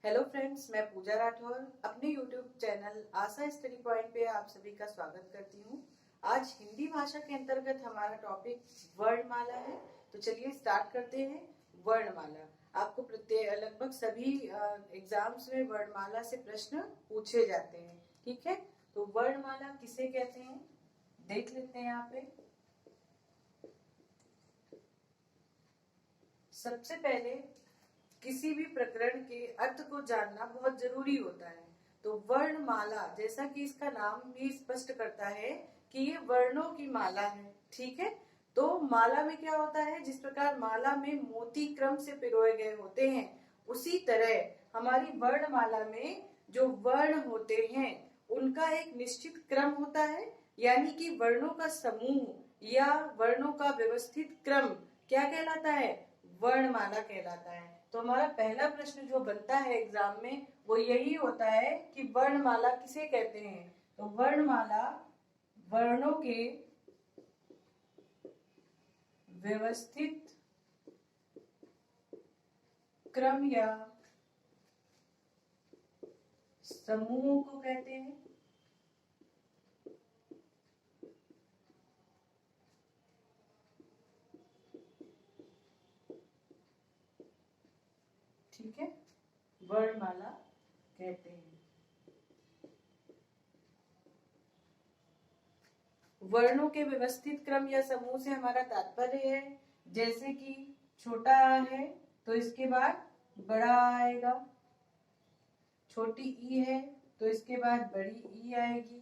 Hello friends, मैं पूजा राठौर अपने YouTube channel आशा study point पे आप सभी का स्वागत करती हूँ। आज हिंदी भाषा के अंतर्गत हमारा टॉपिक वर्णमाला है। तो चलिए स्टार्ट करते हैं। वर्णमाला आपको प्रत्येक लगभग सभी एग्जाम्स में वर्णमाला से प्रश्न पूछे जाते हैं। ठीक है, तो वर्णमाला किसे कहते हैं देख लेते हैं। यहाँ पे सबसे पहले किसी भी प्रकरण के अर्थ को जानना बहुत जरूरी होता है। तो वर्णमाला, जैसा कि इसका नाम भी स्पष्ट करता है कि ये वर्णों की माला है। ठीक है, तो माला में क्या होता है, जिस प्रकार माला में मोती क्रम से पिरोए गए होते हैं, उसी तरह हमारी वर्णमाला में जो वर्ण होते हैं उनका एक निश्चित क्रम होता है। यानी कि वर्णों का समूह या वर्णों का व्यवस्थित क्रम क्या कहलाता है, वर्णमाला कहलाता है। तो हमारा पहला प्रश्न जो बनता है एग्जाम में वो यही होता है कि वर्णमाला किसे कहते हैं। तो वर्णमाला वर्णों के व्यवस्थित क्रम या समूह को कहते हैं। ठीक है, वर्णमाला कहते हैं। वर्णों के व्यवस्थित क्रम या समूह से हमारा तात्पर्य है, जैसे कि छोटा है तो इसके बाद बड़ा आएगा, छोटी ई है तो इसके बाद बड़ी ई आएगी,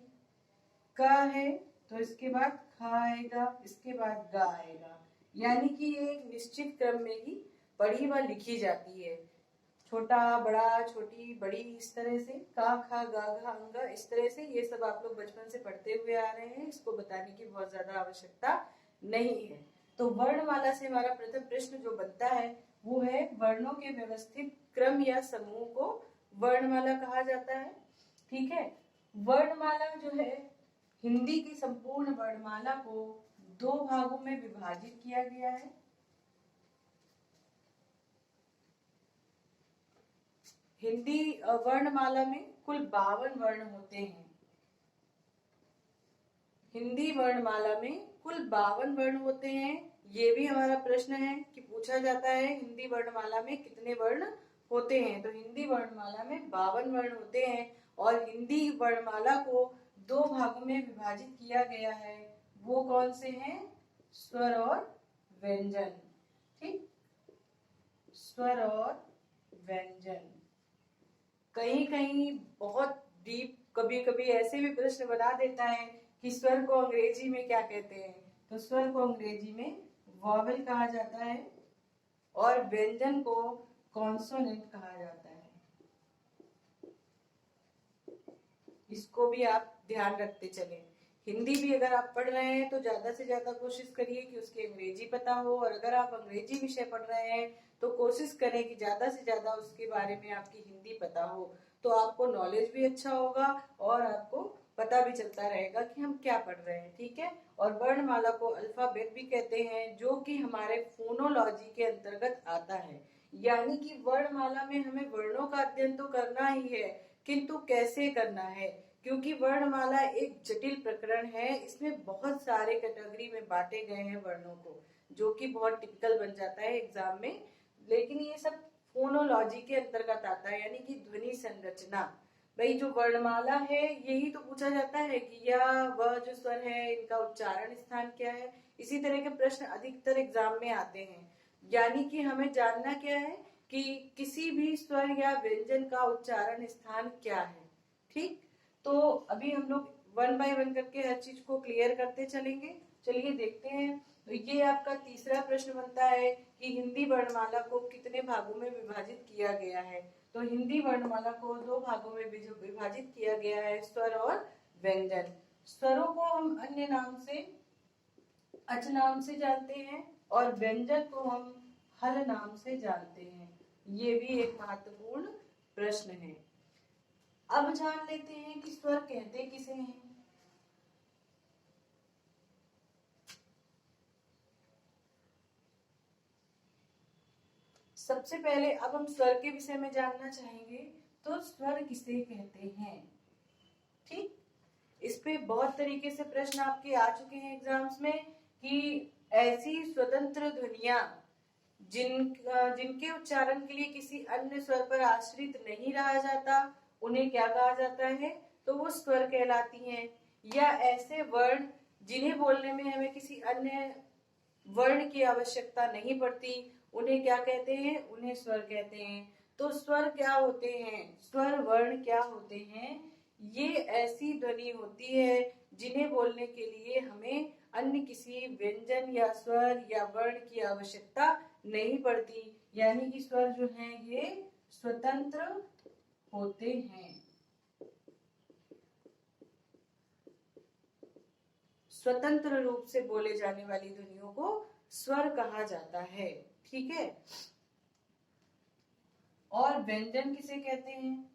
क है तो इसके बाद ख आएगा, इसके बाद ग आएगा। यानी कि ये एक निश्चित क्रम में ही पढ़ी व लिखी जाती है। छोटा बड़ा छोटी बड़ी, इस तरह से का खा गा घा अंगा, इस तरह से ये सब आप लोग बचपन से पढ़ते हुए आ रहे हैं। इसको बताने की बहुत ज्यादा आवश्यकता नहीं है। तो वर्णमाला से हमारा प्रथम प्रश्न जो बनता है वो है वर्णों के व्यवस्थित क्रम या समूह को वर्णमाला कहा जाता है। ठीक है, वर्णमाला जो है, हिंदी की संपूर्ण वर्णमाला को दो भागों में विभाजित किया गया है। हिंदी वर्णमाला में कुल 52 वर्ण होते हैं। हिंदी वर्णमाला में कुल 52 वर्ण होते हैं। ये भी हमारा प्रश्न है कि पूछा जाता है हिंदी वर्णमाला में कितने वर्ण होते हैं। तो हिंदी वर्णमाला में 52 वर्ण होते हैं और हिंदी वर्णमाला को दो भागों में विभाजित किया गया है। वो कौन से हैं, स्वर और व्यंजन। ठीक, स्वर और व्यंजन। कहीं कहीं बहुत डीप, कभी कभी ऐसे भी प्रश्न बना देता है कि स्वर को अंग्रेजी में क्या कहते हैं। तो स्वर को अंग्रेजी में वॉवेल कहा जाता है और व्यंजन को कॉन्सोनेंट कहा जाता है। इसको भी आप ध्यान रखते चलें। हिंदी भी अगर आप पढ़ रहे हैं तो ज्यादा से ज्यादा कोशिश करिए कि उसकी अंग्रेजी पता हो, और अगर आप अंग्रेजी विषय पढ़ रहे हैं तो कोशिश करें कि ज्यादा से ज्यादा उसके बारे में आपकी हिंदी पता हो। तो आपको नॉलेज भी अच्छा होगा और आपको पता भी चलता रहेगा कि हम क्या पढ़ रहे हैं। ठीक है, और वर्णमाला को अल्फाबेट भी कहते हैं, जो कि हमारे फोनोलॉजी के अंतर्गत आता है। यानी कि वर्णमाला में हमें वर्णों का अध्ययन तो करना ही है, किंतु कैसे करना है, क्योंकि वर्णमाला एक जटिल प्रकरण है। इसमें बहुत सारे कैटेगरी में बांटे गए हैं वर्णों को, जो कि बहुत टिपिकल बन जाता है एग्जाम में। लेकिन ये सब फोनोलॉजी के अंतर्गत आता है, यानी कि ध्वनि संरचना। भाई जो वर्णमाला है यही तो पूछा जाता है कि या वह जो स्वर है इनका उच्चारण स्थान क्या है। इसी तरह के प्रश्न अधिकतर एग्जाम में आते हैं। यानी कि हमें जानना क्या है कि किसी भी स्वर या व्यंजन का उच्चारण स्थान क्या है। ठीक, तो अभी हम लोग वन बाय वन करके हर चीज को क्लियर करते चलेंगे। चलिए देखते हैं। तो ये आपका तीसरा प्रश्न बनता है कि हिंदी वर्णमाला को कितने भागों में विभाजित किया गया है। तो हिंदी वर्णमाला को दो भागों में विभाजित किया गया है, स्वर और व्यंजन। स्वरों को हम अन्य नाम से, अच नाम से जानते हैं, और व्यंजन को हम हल नाम से जानते हैं। ये भी एक महत्वपूर्ण प्रश्न है। अब जान लेते हैं कि स्वर कहते किसे हैं। सबसे पहले अब हम स्वर के विषय में जानना चाहेंगे, तो स्वर किसे कहते हैं। ठीक, इस पे बहुत तरीके से प्रश्न आपके आ चुके हैं एग्जाम्स में कि ऐसी स्वतंत्र ध्वनियां जिनके उच्चारण के लिए किसी अन्य स्वर पर आश्रित नहीं रहा जाता, उन्हें क्या कहा जाता है, तो वो स्वर कहलाती हैं। या ऐसे वर्ण जिन्हें बोलने में हमें किसी अन्य वर्ण की आवश्यकता नहीं पड़ती, उन्हें क्या कहते हैं, उन्हें स्वर कहते हैं। तो स्वर क्या होते हैं, स्वर वर्ण क्या होते हैं, ये ऐसी ध्वनि होती है जिन्हें बोलने के लिए हमें अन्य किसी व्यंजन या स्वर या वर्ण की आवश्यकता नहीं पड़ती, यानी कि स्वर जो हैं ये स्वतंत्र होते हैं। स्वतंत्र रूप से बोले जाने वाली ध्वनियों को स्वर कहा जाता है। ठीक है, और व्यंजन किसे कहते हैं,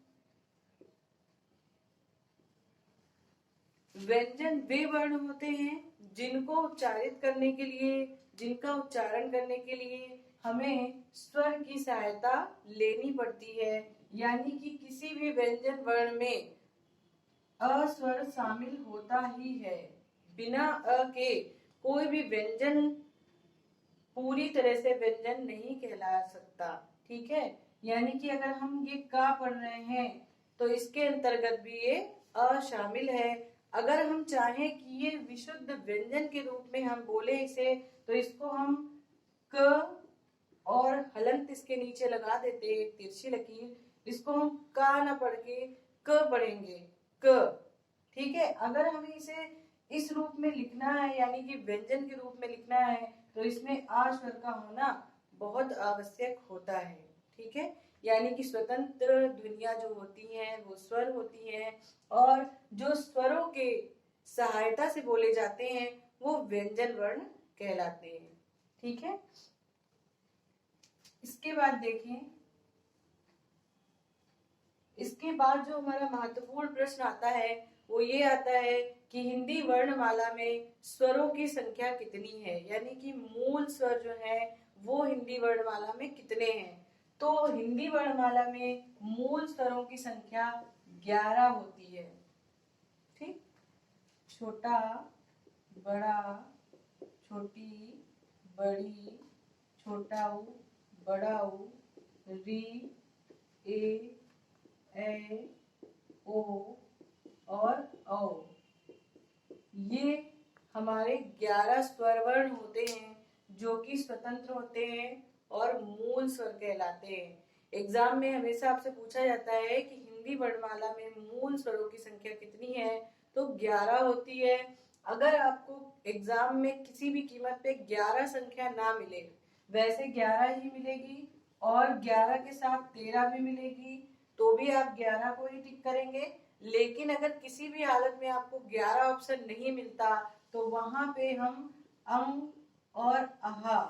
व्यंजन वे वर्ण होते हैं जिनको उच्चारित करने के लिए, जिनका उच्चारण करने के लिए हमें स्वर की सहायता लेनी पड़ती है, यानी कि किसी भी व्यंजन वर्ण में अस्वर शामिल होता ही है। बिना अ के कोई भी व्यंजन पूरी तरह से व्यंजन नहीं कहला सकता। ठीक है, यानी कि अगर हम ये का पढ़ रहे हैं तो इसके अंतर्गत भी ये अ शामिल है। अगर हम चाहें कि ये विशुद्ध व्यंजन के रूप में हम बोले इसे, तो इसको हम क और हलंत इसके नीचे लगा देते, एक तिरछी लकीर, इसको हम का ना पढ़ के क पढ़ेंगे, क। ठीक है, अगर हमें इसे इस रूप में लिखना है, यानी कि व्यंजन के रूप में लिखना है, तो इसमें आ स्वर का होना बहुत आवश्यक होता है। ठीक है, यानी कि स्वतंत्र ध्वनियां जो होती हैं वो स्वर होती हैं, और जो स्वरों के सहायता से बोले जाते हैं वो व्यंजन वर्ण कहलाते हैं। ठीक है, इसके बाद देखें, इसके बाद जो हमारा महत्वपूर्ण प्रश्न आता है वो ये आता है कि हिंदी वर्णमाला में स्वरों की संख्या कितनी है, यानी कि मूल स्वर जो है वो हिंदी वर्णमाला में कितने हैं। तो हिंदी वर्णमाला में मूल स्वरों की संख्या 11 होती है। ठीक, छोटा, बड़ा, छोटी, बड़ी, छोटा ऊ, बड़ा ऊ, री, ए, ओ और औ, ये हमारे 11 स्वर वर्ण होते हैं जो कि स्वतंत्र होते हैं और मूल स्वर कहलाते हैं। एग्जाम में हमेशा आपसे पूछा जाता है कि हिंदी वर्णमाला में मूल स्वरों की संख्या कितनी है, तो 11 होती है। अगर आपको एग्जाम में किसी भी कीमत पे 11 संख्या ना मिले, वैसे 11 ही मिलेगी, और 11 के साथ 13 भी मिलेगी, तो भी आप 11 को ही टिक करेंगे। लेकिन अगर किसी भी हालत में आपको 11 ऑप्शन नहीं मिलता, तो वहां पे हम अंग और आहा,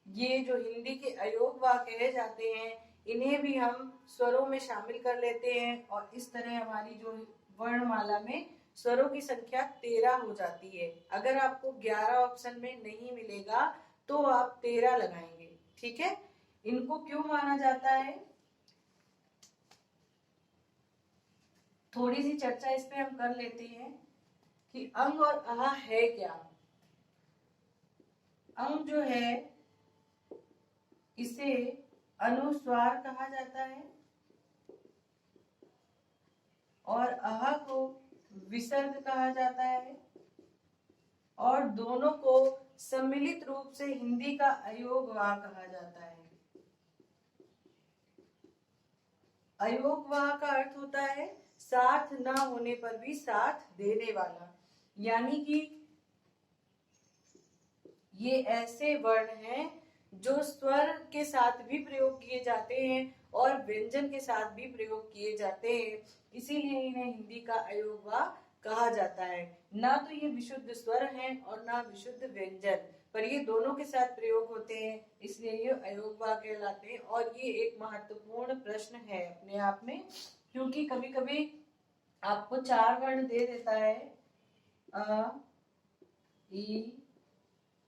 ये जो हिंदी के अयोग वाक्य कहे जाते हैं, इन्हें भी हम स्वरों में शामिल कर लेते हैं, और इस तरह हमारी जो वर्णमाला में स्वरों की संख्या 13 हो जाती है। अगर आपको 11 ऑप्शन में नहीं मिलेगा तो आप 13 लगाएंगे। ठीक है, इनको क्यों माना जाता है, थोड़ी सी चर्चा इस पे हम कर लेते हैं कि अंग और आहा है क्या। अंग जो है इसे अनुस्वार कहा जाता है, और आहा को विसर्ग कहा जाता है, और दोनों को सम्मिलित रूप से हिंदी का अयोग वाह कहा जाता है। अयोग वाह का अर्थ होता है साथ ना होने पर भी साथ देने वाला, यानी कि ये ऐसे वर्ण हैं जो स्वर के साथ भी प्रयोग किए जाते हैं और व्यंजन के साथ भी प्रयोग किए जाते हैं, इसीलिए इन्हें हिंदी का अयोग वाह कहा जाता है। ना तो ये विशुद्ध स्वर हैं और ना विशुद्ध व्यंजन, पर ये दोनों के साथ प्रयोग होते हैं, इसलिए ये अयोग वाह कहलाते हैं। और ये एक महत्वपूर्ण प्रश्न है अपने आप में, क्योंकि कभी कभी आपको 4 वर्ण दे देता है, अ, ई,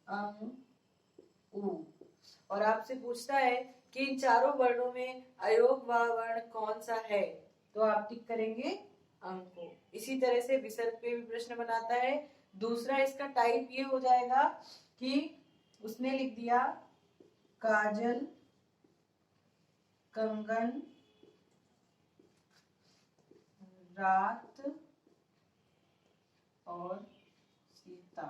अंग, उ, और आपसे पूछता है कि इन चारों वर्णों में अयोग व वर्ण कौन सा है, तो आप टिक करेंगे अंको। इसी तरह से विसर्ग पे भी प्रश्न बनाता है। दूसरा इसका टाइप ये हो जाएगा कि उसने लिख दिया काजल, कंगन, रात और सीता।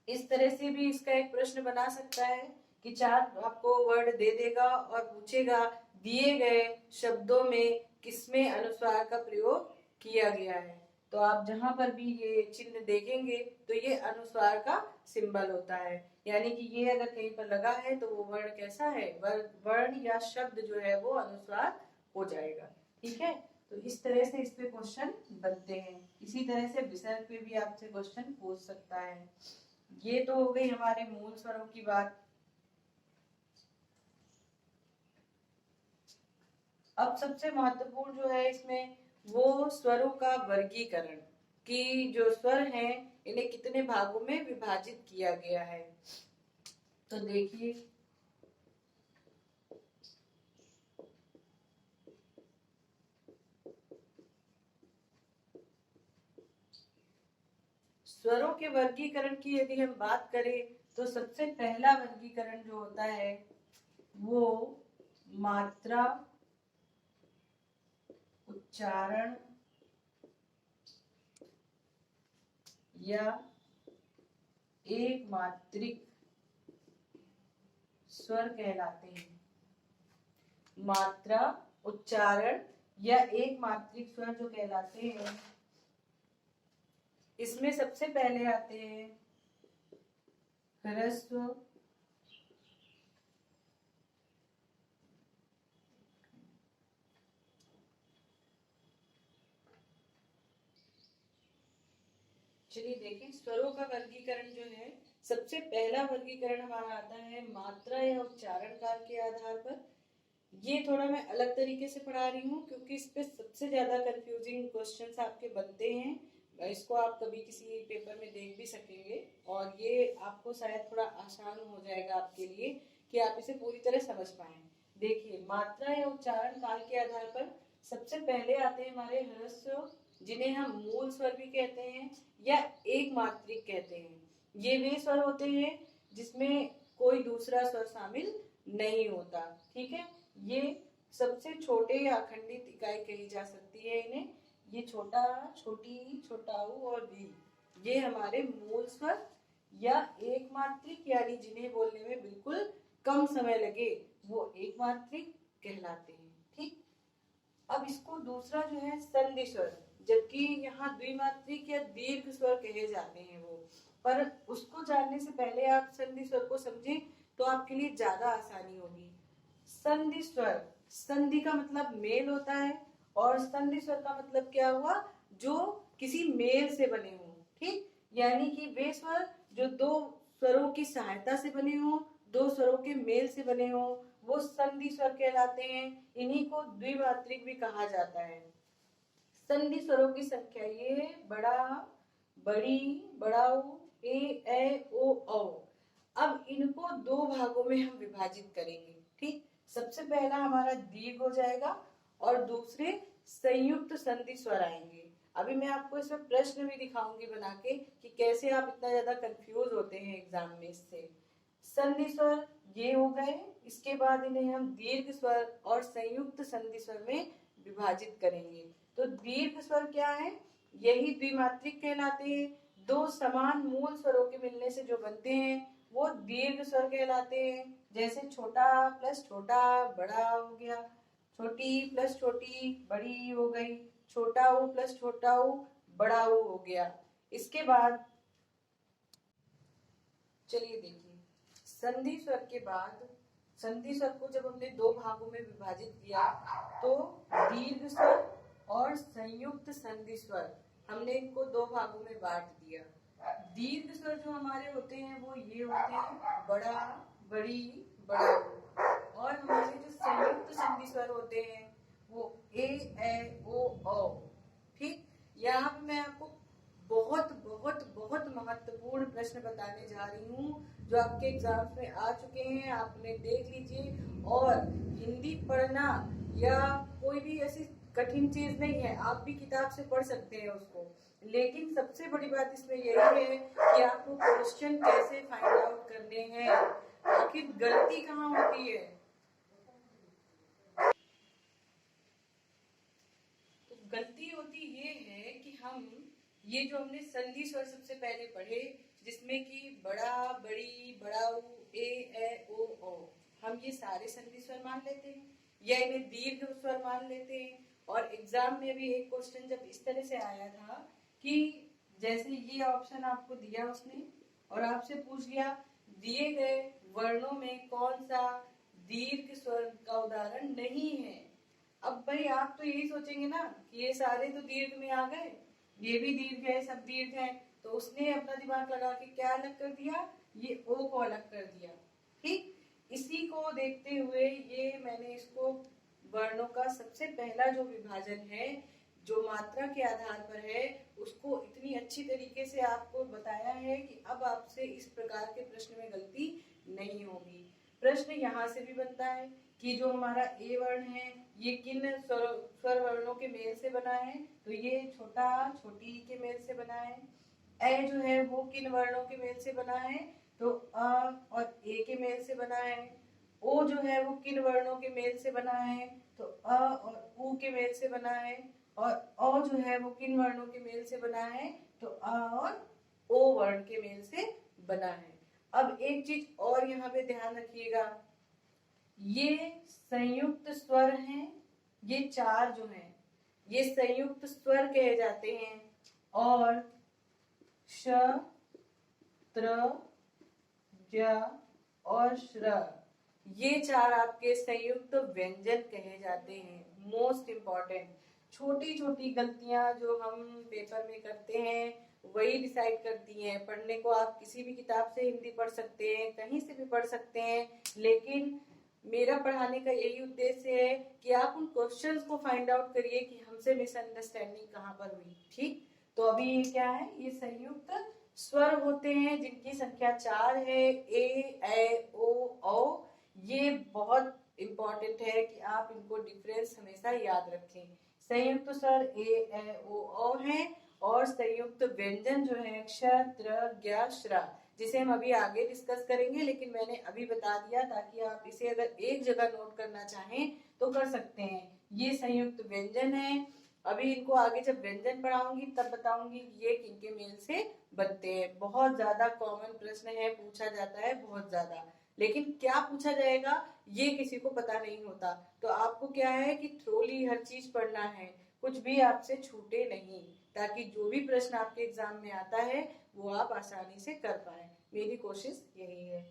इस तरह से भी इसका एक प्रश्न बना सकता है कि चार आपको वर्ड दे देगा और पूछेगा दिए गए शब्दों में किसमें अनुस्वार का प्रयोग किया गया है। तो आप जहां पर भी ये चिन्ह देखेंगे तो ये अनुस्वार का सिंबल होता है, यानी कि ये अगर कहीं पर लगा है तो वो वर्ण कैसा है, वर्ण या शब्द जो है वो अनुस्वार हो जाएगा। ठीक है, तो इस तरह से इस पे क्वेश्चन बनते हैं। इसी तरह से विसर्ग पे भी आपसे क्वेश्चन पूछ सकता है। ये तो हो गई हमारे मूल स्वरों की बात। अब सबसे महत्वपूर्ण जो है इसमें वो स्वरों का वर्गीकरण, कि जो स्वर हैं इन्हें कितने भागों में विभाजित किया गया है। तो देखिए स्वरों के वर्गीकरण की यदि हम बात करें तो सबसे पहला वर्गीकरण जो होता है वो मात्रा, उच्चारण या एक मात्रिक स्वर कहलाते हैं। मात्रा, उच्चारण या एक मात्रिक स्वर जो कहलाते हैं, इसमें सबसे पहले आते हैं ह्रस्व, चलिए देखें स्वरों का वर्गीकरण जो है, सबसे पहला वर्गीकरण हमारा आता है मात्रा या उच्चारण काल के आधार पर। ये थोड़ा मैं अलग तरीके से पढ़ा रही हूँ क्योंकि इस पे सबसे ज्यादा कंफ्यूजिंग क्वेश्चंस आपके बनते हैं। इसको आप कभी किसी पेपर में देख भी सकेंगे और ये आपको शायद थोड़ा आसान हो जाएगा आपके लिए कि आप इसे पूरी तरह समझ पाए। देखिए मात्रा या उच्चारण काल के आधार पर सबसे पहले आते हैं हमारे ह्रस्व, जिन्हें हम मूल स्वर भी कहते हैं या एक मात्रिक कहते हैं। ये वे स्वर होते हैं जिसमें कोई दूसरा स्वर शामिल नहीं होता। ठीक है, ये सबसे छोटे या अखंडित इकाई कही जा सकती है इन्हें। ये छोटा, छोटी, छोटाऊ और वी, ये हमारे मूल स्वर या एक मात्रिक, यानी जिन्हें बोलने में बिल्कुल कम समय लगे वो एक मात्रिक कहलाते हैं। ठीक, अब इसको दूसरा जो है संधि स्वर, जबकि यहाँ द्विमात्रिक या दीर्घ स्वर कहे जाते हैं वो, पर उसको जानने से पहले आप संधि स्वर को समझें तो आपके लिए ज्यादा आसानी होगी। संधि स्वर, संधि का मतलब मेल होता है और संधि स्वर का मतलब क्या हुआ, जो किसी मेल से बने हो। ठीक, यानी कि वे स्वर जो दो स्वरों की सहायता से बने हो, दो स्वरों के मेल से बने हो, वो संधि स्वर कहलाते हैं। इन्हीं को द्विमात्रिक भी कहा जाता है। संधि स्वरों की संख्या ये बड़ा, बड़ी, बड़ाऊ, ए ओ औ। अब इनको दो भागों में हम विभाजित करेंगे। ठीक, सबसे पहला हमारा दीर्घ हो जाएगा और दूसरे संयुक्त संधि स्वर आएंगे। अभी मैं आपको इसमें प्रश्न भी दिखाऊंगी बना के कि कैसे आप इतना ज्यादा कंफ्यूज होते हैं एग्जाम में इससे। संधि स्वर ये हो गए, इसके बाद इन्हें हम दीर्घ स्वर और संयुक्त संधि स्वर में विभाजित करेंगे। तो दीर्घ स्वर क्या है, यही द्विमात्रिक कहलाते हैं। दो समान मूल स्वरों के मिलने से जो बनते हैं वो दीर्घ स्वर कहलाते हैं। जैसे छोटा प्लस छोटा बड़ा हो गया, छोटी प्लस छोटी बड़ी हो गई, छोटा ऊ प्लस छोटा ऊ बड़ा ऊ हो गया। इसके बाद चलिए देखिए संधि स्वर के बाद, संधि स्वर को जब हमने दो भागों में विभाजित किया तो दीर्घ स्वर और संयुक्त संधि स्वर, हमने इनको दो भागों में बांट दिया। दीर्घ स्वर जो हमारे होते हैं वो ये होते हैं बड़ा, बड़ी, बड़ा, और हमारे जो संयुक्त संधि स्वर होते हैं वो ए ओ औ। ठीक, यहाँ पे मैं आपको बहुत बहुत बहुत महत्वपूर्ण प्रश्न बताने जा रही हूँ जो आपके एग्जाम्स में आ चुके हैं, आपने देख लीजिए। और हिंदी पढ़ना या कोई भी ऐसी कठिन चीज नहीं है, आप भी किताब से पढ़ सकते हैं उसको। लेकिन सबसे बड़ी बात इसमें यही है कि आपको क्वेश्चन कैसे फाइंड आउट करने हैं, आखिर गलती कहाँ होती है। तो गलती होती ये है कि हम ये जो हमने संधि स्वर सबसे पहले पढ़े, जिसमें कि बड़ा, बड़ी, बड़ाऊ, ए ओ औ, हम ये सारे संधि स्वर मान लेते हैं या इन्हें दीर्घ स्वर मान लेते हैं। और एग्जाम में भी एक क्वेश्चन जब इस तरह से आया था कि जैसे ये ऑप्शन आपको दिया उसने और आपसे पूछ लिया दिए गए वर्णों में कौन सा दीर्घ स्वर का उदाहरण नहीं है। अब भाई आप तो यही सोचेंगे ना कि ये सारे तो दीर्घ में आ गए, ये भी दीर्घ है, सब दीर्घ है, तो उसने अपना दिमाग लगा के क्या अलग कर दिया, ये ओ को अलग कर दिया। ठीक, इसी को देखते हुए ये मैंने इसको वर्णों का सबसे पहला जो विभाजन है, जो मात्रा के आधार पर है, उसको इतनी अच्छी तरीके से आपको बताया है कि अब आपसे इस प्रकार के प्रश्न में गलती नहीं होगी। प्रश्न यहाँ से भी बनता है कि जो हमारा ए वर्ण है ये किन स्वर वर्णों के मेल से बना है, तो ये छोटा छोटी के मेल से बना है। ए जो है वो किन वर्णों के मेल से बना है, तो अ और ए के मेल से बना है। ओ जो है वो किन वर्णों के मेल से बना है, तो अ और उ के मेल से बना है। और औ जो है वो किन वर्णों के मेल से बना है, तो अ और ओ वर्ण के मेल से बना है। अब एक चीज और यहाँ पे ध्यान रखिएगा, ये संयुक्त स्वर हैं, ये चार जो हैं ये संयुक्त स्वर कहे जाते हैं। और श, त्र, ज और श्र, ये चार आपके संयुक्त व्यंजन कहे जाते हैं। मोस्ट इम्पॉर्टेंट, छोटी छोटी गलतियां जो हम पेपर में करते हैं वही डिसाइड करती हैं। पढ़ने को आप किसी भी किताब से हिंदी पढ़ सकते हैं, कहीं से भी पढ़ सकते हैं, लेकिन मेरा पढ़ाने का यही उद्देश्य है कि आप उन क्वेश्चंस को फाइंड आउट करिए कि हमसे मिसअंडरस्टैंडिंग कहाँ पर हुई। ठीक, तो अभी ये क्या है, ये संयुक्त स्वर होते हैं जिनकी संख्या 4 है, ए ओ औ। ये बहुत इम्पोर्टेंट है कि आप इनको डिफरेंस हमेशा याद रखें। संयुक्त स्वर ए ओ औ है और संयुक्त व्यंजन जो है क्ष, त्र, ज्ञ, श्र, जिसे हम अभी आगे डिस्कस करेंगे, लेकिन मैंने अभी बता दिया ताकि आप इसे अगर एक जगह नोट करना चाहें तो कर सकते हैं। ये संयुक्त व्यंजन है। अभी इनको आगे जब व्यंजन पढ़ाऊंगी तब बताऊंगी ये किनके मेल से बनते हैं। बहुत ज्यादा कॉमन प्रश्न है, पूछा जाता है बहुत ज्यादा, लेकिन क्या पूछा जाएगा ये किसी को पता नहीं होता। तो आपको क्या है कि थ्रोली हर चीज पढ़ना है, कुछ भी आपसे छूटे नहीं, ताकि जो भी प्रश्न आपके एग्जाम में आता है वो आप आसानी से कर पाए। मेरी कोशिश यही है।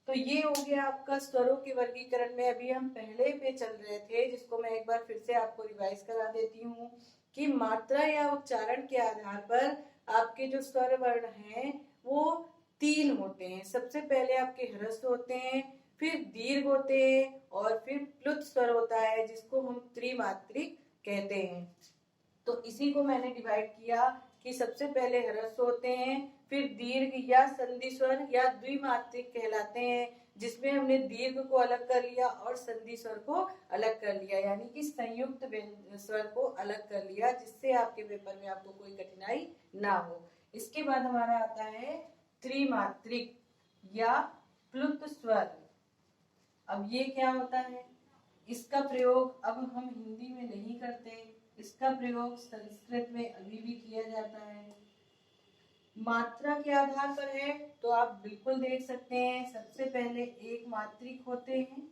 तो ये हो गया आपका स्वरों के वर्गीकरण में। अभी हम पहले पे चल रहे थे, जिसको मैं एक बार फिर से आपको रिवाइज करा देती हूँ कि मात्रा या उच्चारण के आधार पर आपके जो स्वर वर्ण हैं वो 3 होते हैं। सबसे पहले आपके ह्रस्व होते हैं, फिर दीर्घ होते हैं और फिर प्लुत स्वर होता है जिसको हम त्रिमात्रिक कहते हैं। तो इसी को मैंने डिवाइड किया कि सबसे पहले ह्रस्व होते हैं, फिर दीर्घ या संधि स्वर या द्विमात्रिक कहलाते हैं, जिसमें हमने दीर्घ को अलग कर लिया और संधि स्वर को अलग कर लिया, यानी कि संयुक्त स्वर को अलग कर लिया, जिससे आपके पेपर में आपको कोई कठिनाई ना हो। इसके बाद हमारा आता है त्रिमात्रिक या प्लुत स्वर। अब ये क्या होता है, इसका प्रयोग अब हम हिंदी में नहीं करते, इसका प्रयोग संस्कृत में अभी भी किया जाता है। मात्रा के आधार पर है तो आप बिल्कुल देख सकते हैं, सबसे पहले एक मात्रिक होते हैं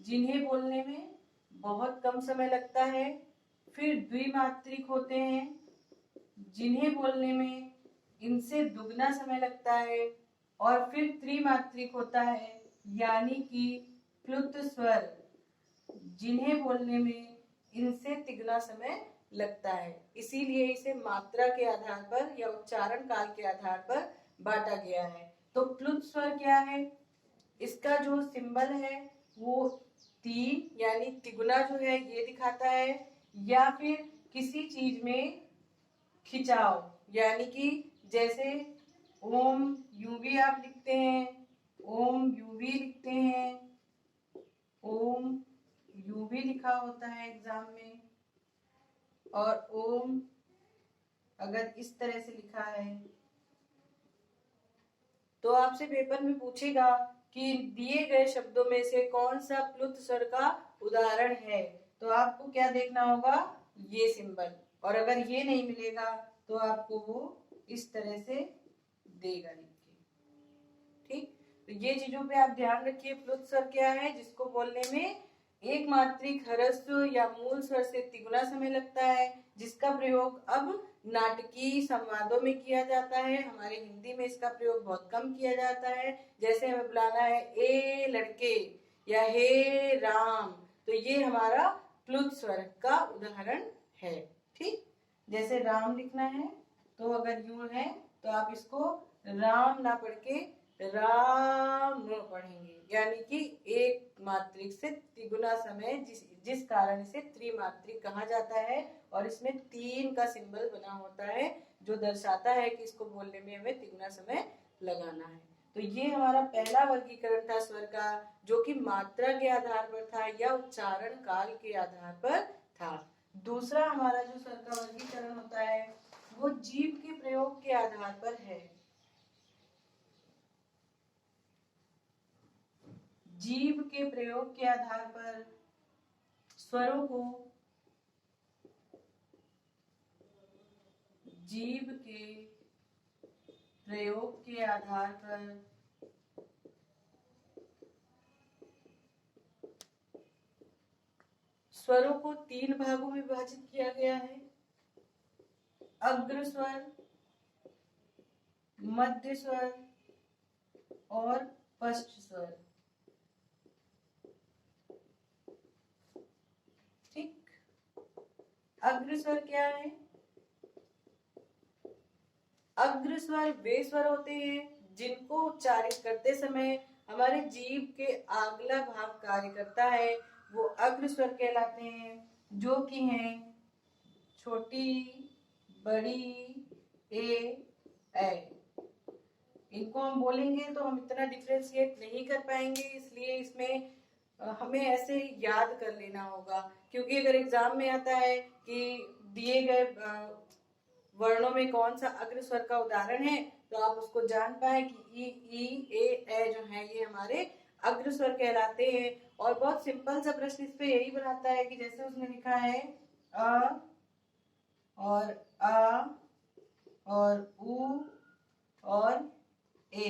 जिन्हें बोलने में बहुत कम समय लगता है, फिर द्विमात्रिक होते हैं जिन्हें बोलने में इनसे दुगना समय लगता है, और फिर त्रिमात्रिक होता है यानी कि प्लुत स्वर, जिन्हें बोलने में इनसे तिगुना समय लगता है। इसीलिए इसे मात्रा के आधार पर या उच्चारण काल के आधार पर बांटा गया है। तो प्लुत स्वर क्या है, इसका जो सिंबल है वो 3 यानी तिगुना जो है ये दिखाता है, या फिर किसी चीज में खिंचाव, यानी कि जैसे ओम यूं भी आप लिखते हैं, ओम यूं भी लिखते हैं, ओम यूं भी लिखा होता है एग्जाम में, और ओम अगर इस तरह से लिखा है तो आपसे पेपर में पूछेगा कि दिए गए शब्दों में से कौन सा प्लुत स्वर का उदाहरण है, तो आपको क्या देखना होगा, ये सिंबल, और अगर ये नहीं मिलेगा तो आपको वो इस तरह से देगा लिख के। ठीक, तो ये चीजों पे आप ध्यान रखिए। प्लुत स्वर क्या है, जिसको बोलने में एक मात्रिक ह्रस्व या मूल स्वर से तिगुना समय लगता है, जिसका प्रयोग अब नाटकीय संवादों में किया जाता है। हमारे हिंदी में इसका प्रयोग बहुत कम किया जाता है। जैसे हमें बुलाना है ए लड़के या हे राम, तो ये हमारा प्लुत स्वर का उदाहरण है। ठीक, जैसे राम लिखना है तो अगर यूं है तो आप इसको राम ना पढ़ के राम पढ़ेंगे, यानी कि एक मात्रिक से तिगुना समय, जिस कारण इसे त्रिमात्रिक कहा जाता है। और इसमें 3 का सिंबल बना होता है जो दर्शाता है कि इसको बोलने में हमें तिगुना समय लगाना है। तो ये हमारा पहला वर्गीकरण था स्वर का, जो कि मात्रा के आधार पर था या उच्चारण काल के आधार पर था। दूसरा हमारा जो स्वर का वर्गीकरण होता है वो जीभ के प्रयोग के आधार पर है। जीभ के प्रयोग के आधार पर स्वरों को जीभ के प्रयोग के आधार पर स्वरों को 3 भागों में विभाजित किया गया है। अग्र स्वर, मध्य स्वर और पश्च स्वर। ठीक, अग्र स्वर क्या है, अग्र स्वर वे स्वर होते हैं जिनको उच्चारित करते समय हमारे जीभ के अगला भाग कार्य करता है, वो अग्र स्वर कहलाते हैं, जो कि हैं छोटी, बड़ी, ए। इनको हम बोलेंगे तो हम इतना डिफ्रेंशिएट नहीं कर पाएंगे, इसलिए इसमें हमें ऐसे याद कर लेना होगा। क्योंकि अगर एग्जाम में आता है कि दिए गए वर्णों में कौन सा अग्र स्वर का उदाहरण है, तो आप उसको जान पाए कि ई, ए जो है ये हमारे अग्र स्वर कहलाते हैं। और बहुत सिंपल सा प्रश्न इस पे यही बनाता है कि जैसे उसने लिखा है अ और आ और उ और ए,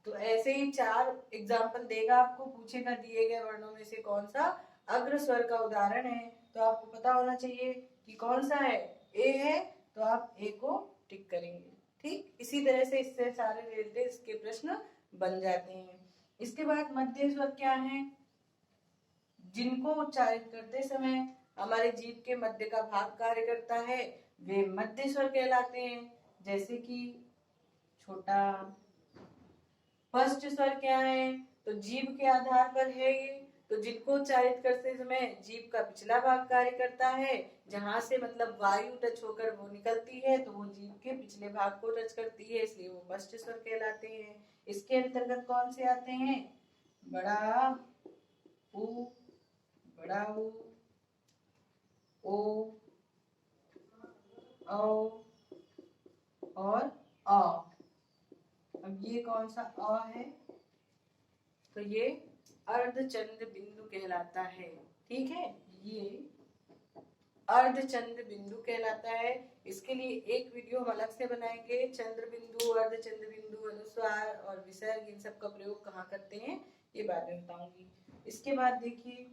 तो ऐसे ही 4 एग्जाम्पल देगा आपको, पूछेगा दिए गए वर्णों में से कौन सा अग्र स्वर का उदाहरण है, तो आपको पता होना चाहिए कि कौन सा है, ए है, तो आप ए को टिक करेंगे। ठीक, इसी तरह से इससे सारे रिलेटेड के प्रश्न बन जाते हैं। इसके बाद मध्य स्वर क्या है, जिनको उच्चारित करते समय हमारे जीभ के मध्य का भाग कार्य करता है, वे मध्य स्वर कहलाते हैं, जैसे कि छोटा। फर्स्ट स्वर क्या है, तो जीभ के आधार पर है ये, तो जिनको उच्चारित करते समय जीभ का पिछला भाग कार्य करता है, जहां से मतलब वायु टच होकर वो निकलती है, तो वो जीभ के पिछले भाग को टच करती है, इसलिए वो फर्स्ट स्वर कहलाते हैं। इसके अंतर्गत कौन से आते हैं, बड़ा उ, बड़ा उ, ओ, औ और आ। अब ये कौन सा अ है, तो ये अर्धचंद्र बिंदु कहलाता है। ठीक है, ये अर्धचंद्र बिंदु कहलाता है। इसके लिए एक वीडियो हम अलग से बनाएंगे, चंद्र बिंदु, अर्धचंद्र बिंदु, अनुस्वार और विसर्ग, इन सब का प्रयोग कहाँ करते हैं ये बाद में बताऊंगी। इसके बाद देखिए,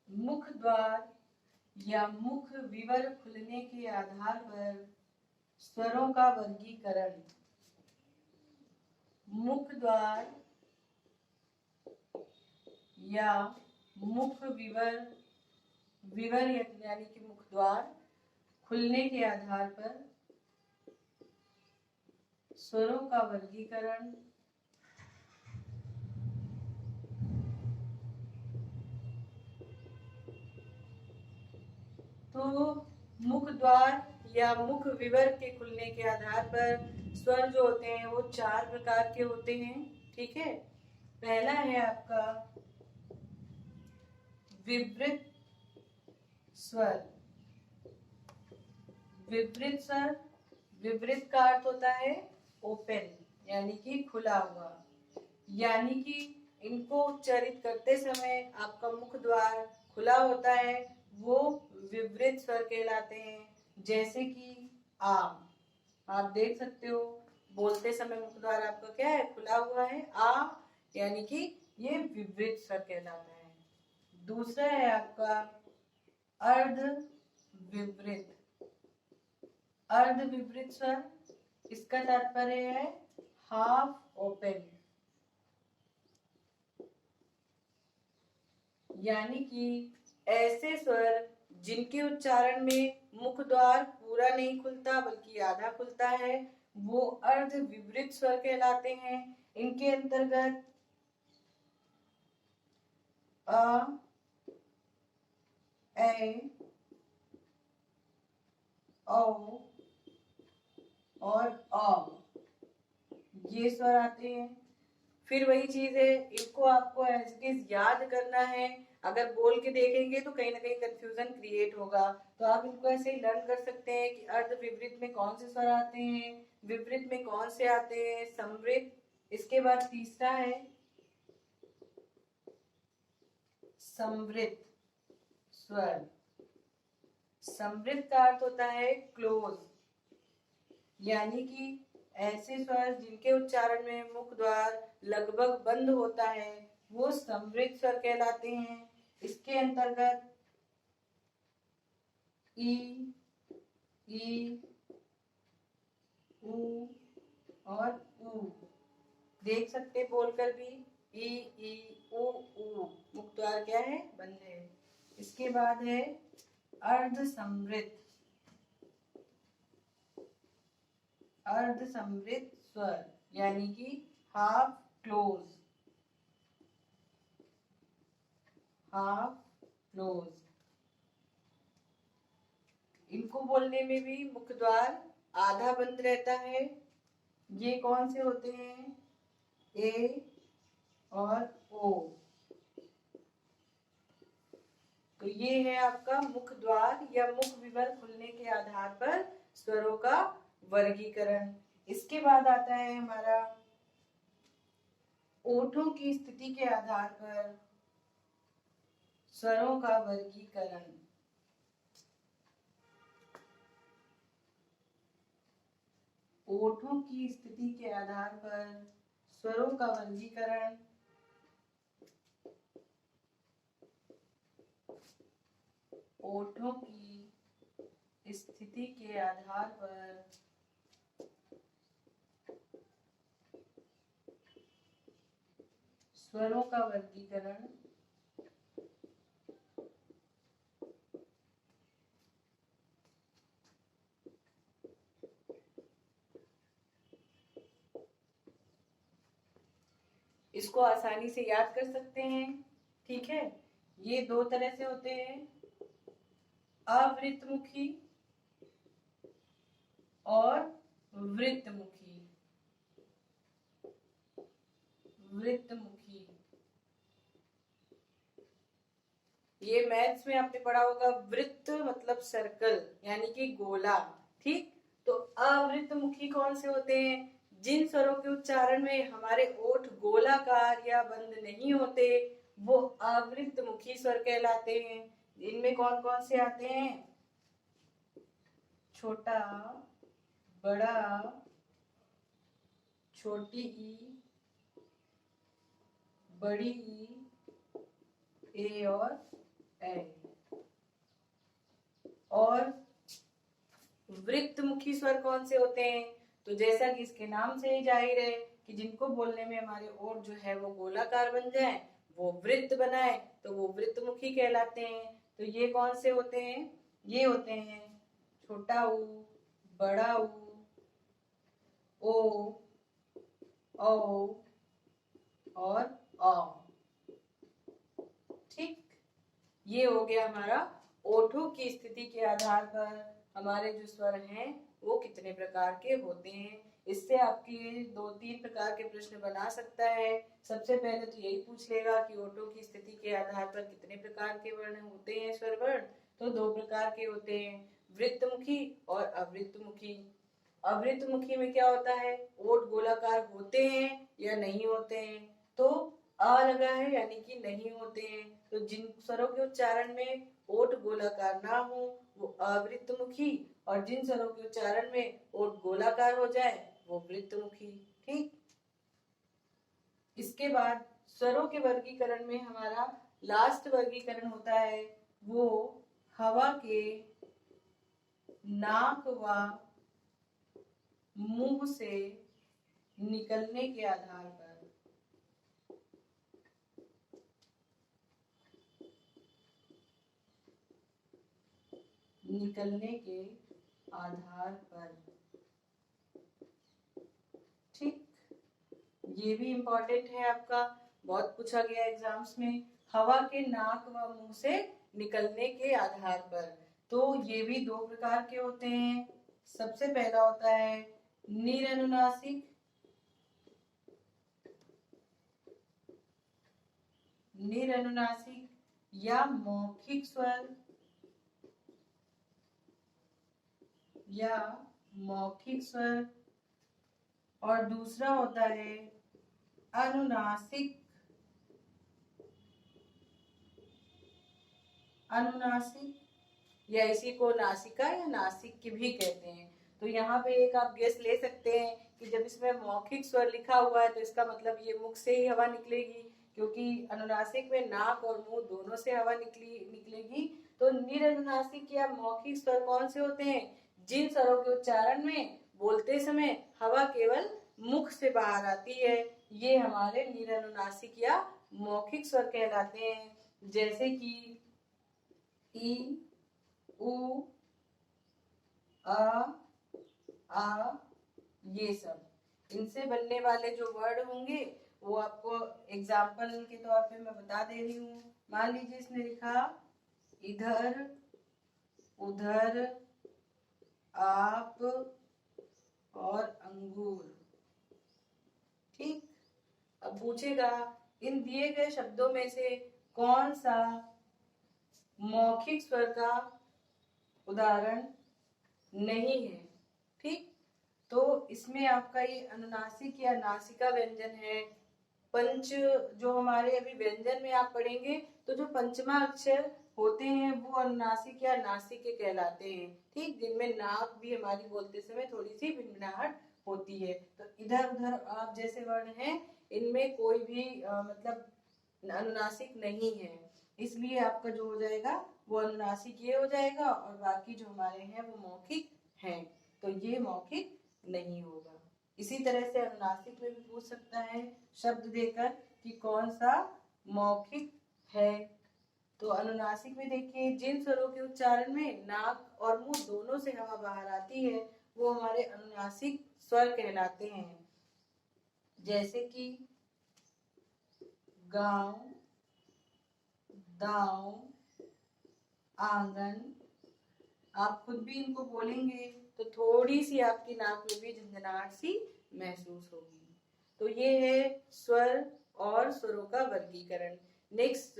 मुख द्वार या मुख विवर खुलने के आधार पर स्वरों का वर्गीकरण। मुख द्वार या मुख विवर, विवर यानी कि मुख द्वार खुलने के आधार पर स्वरों का वर्गीकरण। तो मुख द्वार या मुख विवर के खुलने के आधार पर स्वर जो होते हैं वो 4 प्रकार के होते हैं। ठीक है, पहला है आपका विवृत स्वर। विवृत स्वर, विवृत का अर्थ होता है ओपन, यानी कि खुला हुआ, यानी कि इनको उच्चारित करते समय आपका मुख द्वार खुला होता है, वो विवृत स्वर कहलाते हैं। जैसे कि आम, आप देख सकते हो बोलते समय मुख द्वार आपका क्या है, खुला हुआ है, आ, यानी कि ये विवृत स्वर कहलाता है। दूसरा है आपका अर्ध विवृत। अर्ध विवृत स्वर, इसका तात्पर्य है हाफ ओपन, यानी कि ऐसे स्वर जिनके उच्चारण में मुख द्वार पूरा नहीं खुलता बल्कि आधा खुलता है, वो अर्ध विवृत स्वर कहलाते हैं। इनके अंतर्गत अ, ए, औ और अ, ये स्वर आते हैं। फिर वही चीज है, इनको आपको एज इट इज याद करना है। अगर बोल के देखेंगे तो कहीं ना कहीं कंफ्यूजन क्रिएट होगा, तो आप इनको ऐसे ही लर्न कर सकते हैं कि अर्ध विवृत में कौन से स्वर आते हैं, विवृत में कौन से आते हैं, समृत। इसके बाद तीसरा है समृत स्वर। समृत का अर्थ होता है क्लोज, यानी कि ऐसे स्वर जिनके उच्चारण में मुख द्वार लगभग बंद होता है, वो समृत स्वर कहलाते हैं। इसके अंतर्गत ई, ई, ऊ और ऊ, देख सकते बोलकर भी, ई, ऊ, ऊ, मुख द्वार क्या है, बंद है। इसके बाद है अर्ध समृत। अर्ध समृत स्वर, यानी कि हाफ क्लोज, हाफ क्लोज। इनको बोलने में भी मुख द्वार आधा बंद रहता है। ये कौन से होते हैं, ए और ओ। तो ये है आपका मुख द्वार या मुख विवर खुलने के आधार पर स्वरों का वर्गीकरण। इसके बाद आता है हमारा ओठों की स्थिति के आधार पर स्वरों का वर्गीकरण। ओठों की स्थिति के आधार पर स्वरों का वर्गीकरण। ओठों की स्थिति के आधार पर स्वरों का वर्गीकरण। इसको आसानी से याद कर सकते हैं। ठीक है, ये दो तरह से होते हैं, अवृतमुखी और वृत्तमुखी। वृत्तमुखी, ये मैथ्स में आपने पढ़ा होगा, वृत्त मतलब सर्कल यानी कि गोला। ठीक, तो अवृत्तमुखी कौन से होते हैं, जिन स्वरों के उच्चारण में हमारे ओठ गोलाकार या बंद नहीं होते, वो अवृत्तमुखी स्वर कहलाते हैं। इनमें कौन कौन से आते हैं, छोटा, बड़ा, छोटी ई, बड़ी ई, ए और ए। और वृत्तमुखी स्वर कौन से होते हैं, तो जैसा कि इसके नाम से ही जाहिर है कि जिनको बोलने में हमारे ओठ जो है वो गोलाकार बन जाए, वो वृत्त बनाए, तो वो वृत्तमुखी कहलाते हैं। तो ये कौन से होते हैं, ये होते हैं छोटा ऊ, बड़ा ऊ, ओ, औ और अ। ठीक, ये हो गया हमारा ओठों की स्थिति के आधार पर हमारे जो स्वर हैं वो कितने प्रकार के होते हैं। इससे आपके 2-3 प्रकार के प्रश्न बना सकता है। सबसे पहले तो यही पूछ लेगा कि ओटो की स्थिति के आधार पर कितने प्रकार के वर्ण होते हैं, स्वर वर्ण। तो 2 प्रकार के होते हैं, वृत्तमुखी और अवृत्तमुखी। अवृत्तमुखी में क्या होता है, ओठ गोलाकार होते हैं या नहीं होते हैं। तो अ लगा है यानी कि नहीं होते हैं। तो जिन स्वरों के उच्चारण में ओठ गोलाकार ना हो वो अवृत्तमुखी, और जिन स्वरों के उच्चारण में ओठ गोलाकार हो जाए वो वृत्तमुखी। ठीक। इसके बाद स्वरों के वर्गीकरण में हमारा लास्ट वर्गीकरण होता है वो हवा के नाक व मुंह से निकलने के आधार पर। निकलने के आधार पर। ठीक, ये भी इंपॉर्टेंट है आपका, बहुत पूछा गया एग्जाम्स में। हवा के नाक व मुंह से निकलने के आधार पर। तो ये भी 2 प्रकार के होते हैं। सबसे पहला होता है निरनुनासिक, निरनुनासिक या मौखिक स्वर, या मौखिक स्वर। और दूसरा होता है अनुनासिक, अनुनासिक या इसी को नासिका या नासिक की भी कहते हैं। तो यहाँ पे एक आप गेस ले सकते हैं कि जब इसमें मौखिक स्वर लिखा हुआ है तो इसका मतलब ये मुख से ही हवा निकलेगी, क्योंकि अनुनासिक में नाक और मुंह दोनों से हवा निकलेगी। तो निरनुनासिक या मौखिक स्वर कौन से होते हैं, जिन स्वरों के उच्चारण में बोलते समय हवा केवल मुख से बाहर आती है, ये हमारे निरनुनासिक या मौखिक स्वर कहलाते हैं। जैसे कि ई, उ, आ, ये सब, इनसे बनने वाले जो वर्ड होंगे वो आपको एग्जाम्पल के तौर पे मैं बता दे रही हूँ। मान लीजिए इसने लिखा इधर, उधर, आप और अंगूर। ठीक। अब पूछेगा इन दिए गए शब्दों में से कौन सा मौखिक स्वर का उदाहरण नहीं है। ठीक। तो इसमें आपका ये अनुनासिक या नासिका व्यंजन है। पंच जो हमारे अभी व्यंजन में आप पढ़ेंगे तो जो पंचमा अक्षर होते हैं वो अनुनासिक या नासिक के कहलाते हैं। ठीक, जिनमें नाक भी हमारी बोलते समय थोड़ी सी भिनभिनाहट होती है। तो इधर उधर आप जैसे वर्ण हैं इनमें कोई भी मतलब अनुनासिक नहीं है, इसलिए आपका जो हो जाएगा वो अनुनासिक ये हो जाएगा, और बाकी जो हमारे हैं वो मौखिक हैं, तो ये मौखिक नहीं होगा। इसी तरह से अनुनासिक में भी पूछ सकता है शब्द देकर कि कौन सा मौखिक है। तो अनुनासिक में देखिए जिन स्वरों के उच्चारण में नाक और मुंह दोनों से हवा बाहर आती है वो हमारे अनुनासिक स्वर कहलाते हैं। जैसे कि गांव, दांव, आंगन। आप खुद भी इनको बोलेंगे तो थोड़ी सी आपकी नाक में भी झंझनाहट सी महसूस होगी। तो ये है स्वर और स्वरों का वर्गीकरण। नेक्स्ट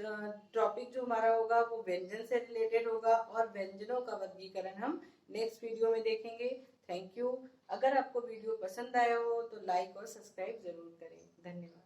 टॉपिक जो हमारा होगा वो व्यंजन से रिलेटेड होगा, और व्यंजनों का वर्गीकरण हम नेक्स्ट वीडियो में देखेंगे। Thank you. अगर आपको वीडियो पसंद आया हो तो लाइक और सब्सक्राइब जरूर करें। धन्यवाद।